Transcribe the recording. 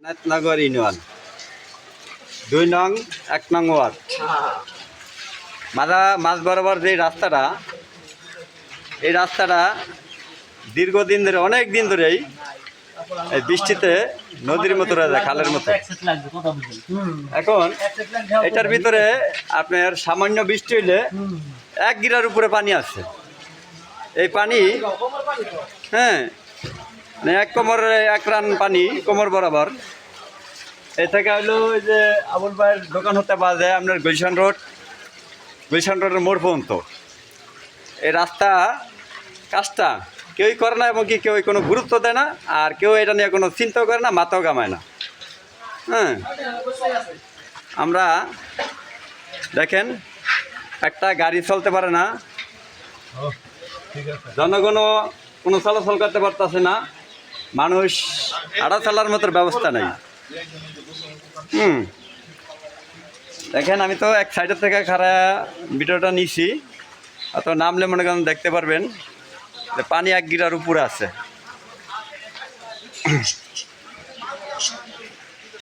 নাথনগর union 2 নং 1 নং word. মাঝ বরাবর যে রাস্তাটা, এই রাস্তাটা দীর্ঘদিন ধরে, অনেক দিন ধরেই এই বৃষ্টিতে নদীর মতো রয়ে যায়, খালের মতো। এখন এটার ভিতরে আপনার সামান্য বৃষ্টি হইলে 1 গিরার উপরে পানি আছে। এই পানি মানে এক রান পানি কোমর বরাবর। এই থেকে হলো ওই যে আবুল ভাইয়ের দোকান হতে পাওয়া যায় আপনার গুলশান রোডের মোড় পর্যন্ত। এই রাস্তা কাজটা কেউই করে না, এবং কি কেউ কোনো গুরুত্ব দেয় না, আর কেউ এটা নিয়ে কোনো চিন্তাও করে না, মাথাও কামায় না। আমরা দেখেন একটা গাড়ি চলতে পারে না, জনগণও কোনো চলাচল করতে পারতেছে না, মানুষ আড়া চালার মতো ব্যবস্থা নেই। দেখেন আমি তো এক সাইডের থেকে খারা ভিডিওটা নিছি, অত নামলে মনে করেন দেখতে পারবেন যে পানি 1 গিরার উপরে আছে।